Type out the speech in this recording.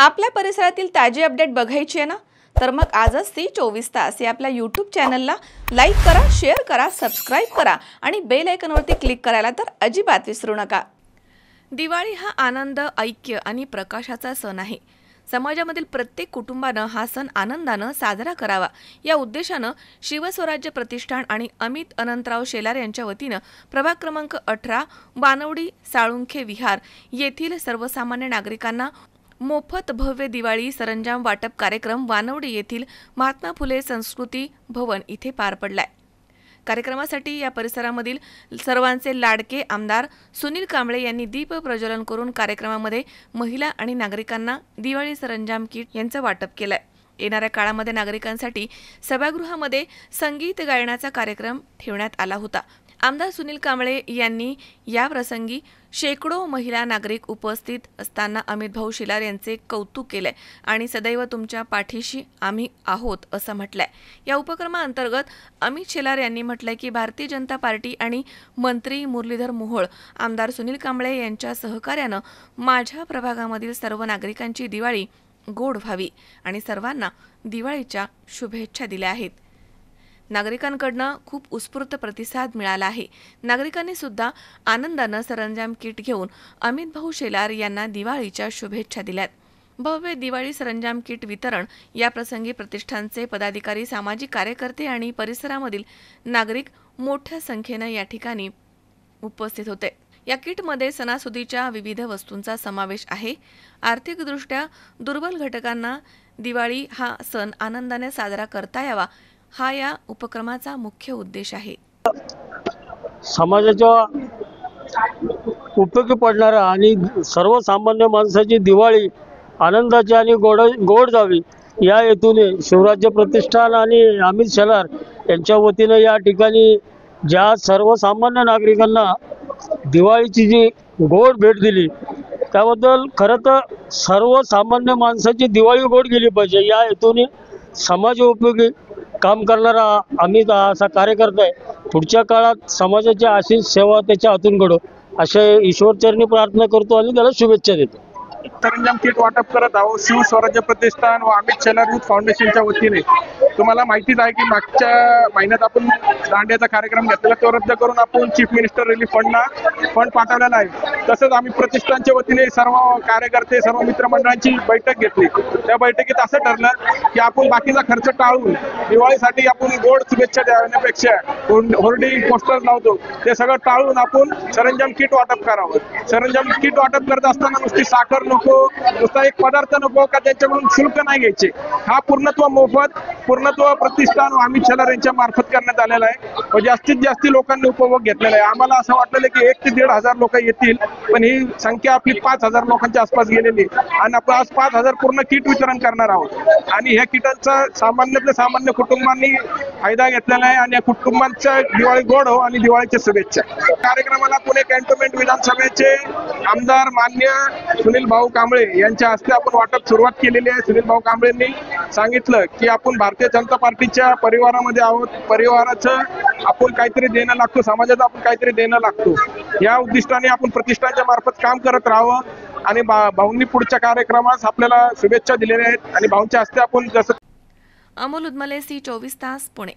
आपल्या परिसरातील ताजी अपडेट बघायची आहे ना, तर मग आजच सी 24 तास या आपल्या YouTube चॅनलला लाईक करा, शेअर करा, सबस्क्राइब करा आणि बेल आयकॉनवरती क्लिक करायला तर अजिबात विसरू नका। दिवाळी हा आनंद, ऐक्य आणि प्रकाशाचा सण आहे। समाजामधील प्रत्येक कुटुंबानं हा सण आनंदानं साजरा करावा या उद्देशानं शिवस्वराज्य प्रतिष्ठान आणि अमित अनंतराव शेलार यांच्या वतीनं प्रभाग क्रमांक 18 वानवडी साळुंखे विहार येथील सर्वसामान्य नागरिकांना मोफत भव्य दिवाळी सरंजाम वाटप कार्यक्रम वानवडी येथील महात्मा फुले संस्कृती भवन इथे पार पडलाय। कार्यक्रमासाठी या परिसरामधील सर्वांचे लाडके आमदार सुनील कांबळे यांनी दीप प्रज्वलन करून कार्यक्रमामध्ये महिला आणि नागरिकांना दिवाळी सरंजाम किट यांचं वाटप केलंय। येणाऱ्या काळामध्ये नागरिकांसाठी सभागृहामध्ये संगीत गायनाचा कार्यक्रम ठेवण्यात आला होता। आमदार सुनील कांबळे यांनी या प्रसंगी शेकडो महिला नागरिक उपस्थित असताना अमित भाऊ शेलार यांचे कौतुक केले आणि सदैव तुमच्या पाठीशी आम्ही आहोत असं म्हटलंय। या उपक्रमाअंतर्गत अमित शेलार यांनी म्हटलंय की भारतीय जनता पार्टी आणि मंत्री मुरलीधर मोहोळ, आमदार सुनील कांबळे यांच्या सहकार्यानं माझ्या प्रभागामधील सर्व नागरिकांची दिवाळी गोड व्हावी आणि सर्वांना दिवाळीच्या शुभेच्छा दिल्या आहेत। नागरिकांकडून खूप उत्स्फूर्त प्रतिसाद मिळाला आहे। नागरिकांनी सुद्धा आनंदानं सरंजाम किट घेऊन अमित भाऊ शेलार यांना दिवाळीच्या शुभेच्छा दिल्यात। भव्य दिवाळी सरंजाम किट वितरण या प्रसंगी प्रतिष्ठानचे पदाधिकारी, सामाजिक कार्यकर्ते आणि परिसरामधील नागरिक मोठ्या संख्येनं या ठिकाणी उपस्थित होते। या किटमध्ये सणासुदीच्या विविध वस्तूंचा समावेश आहे। आर्थिकदृष्ट्या दुर्बल घटकांना दिवाळी हा सण आनंदाने साजरा करता यावा हा या उपक्रमाचा मुख्य उद्देश आहे। समाजाच्या उपयोगी पडणारा आणि सर्वसामान्य माणसाची दिवाळी आनंदाची आणि गोड जावी या हेतूने शिवराज्य प्रतिष्ठान आणि अमित शेलार यांच्या वतीने या ठिकाणी ज्या सर्वसामान्य नागरिकांना दिवाळीची जी गोड भेट दिली त्याबद्दल खरं तर सर्वसामान्य माणसाची दिवाळी गोड गेली पाहिजे या हेतूने समाज उपयोगी काम करणारा अमित असा कार्यकर्ता आहे। पुढच्या काळात समाजाची अशीच सेवा त्याच्या हातून घडो असे ईश्वरचरणी प्रार्थना करतो आणि त्याला शुभेच्छा देतो। सरंजाम किट वाटप करत आहोत शिवस्वराज्य प्रतिष्ठान व अमित शेलार यूथ फाउंडेशनच्या वतीने। तुम्हाला माहितीच आहे की मागच्या महिन्यात आपण दांडियाचा कार्यक्रम घेतलेला, तो रद्द करून आपण चीफ मिनिस्टर रिलीफ फंड पाठवलेला आहे। तसंच आम्ही प्रतिष्ठानच्या वतीने सर्व कार्यकर्ते, सर्व मित्रमंडळांची बैठक घेतली। त्या बैठकीत असं ठरलं की आपण बाकीचा खर्च टाळून दिवाळीसाठी आपण गोड शुभेच्छा देण्यापेक्षा होर्डिंग पोस्टर लावतो ते सगळं टाळून आपण सरंजाम किट वाटप करावं। सरंजाम किट वाटप करत असताना नुसती साखर नको, नुसता एक पदार्थ नको का त्यांच्याकडून शुल्क नाही घ्यायचे। हा पूर्णत्व मोफत पूर्णत्व प्रतिष्ठान व अमित शेलार यांच्या मार्फत करण्यात आलेला आहे व जास्तीत जास्त लोकांनी उपभोग घेतलेला आहे। आम्हाला असं वाटलेलं की 1 ते 1,500 लोक येतील, पण ही संख्या आपली 5,000 लोकांच्या आसपास गेलेली आणि आपण आज 5,000 पूर्ण किट वितरण करणार आहोत आणि ह्या किटांचा सामान्यातल्या सामान्य कुटुंबांनी फायदा घेतलेला आहे आणि या कुटुंबांच्या दिवाळी गोड हो आणि दिवाळीच्या शुभेच्छा। कार्यक्रमाला पुणे कॅन्टोन्मेंट विधानसभेचे आमदार मान्य सुनील भाऊ कांबळे यांच्या हस्ते आपण वाटप सुरुवात केलेली आहे। सुनील भाऊ कांबळेंनी सांगितलं की आपण भारतीय जनता पार्टीच्या परिवारामध्ये आहोत, परिवाराचं आपण काहीतरी देणं लागतो, समाजाचं आपण काहीतरी देणं लागतो या उद्दिष्टाने आपण प्रतिष्ठानच्या मार्फत काम करत राहावं आणि भाऊंनी पुढच्या कार्यक्रमास आपल्याला शुभेच्छा दिलेल्या आहेत आणि भाऊंच्या हस्ते आपण जसं। अमोल उदमले, सी 24 तास, पुणे।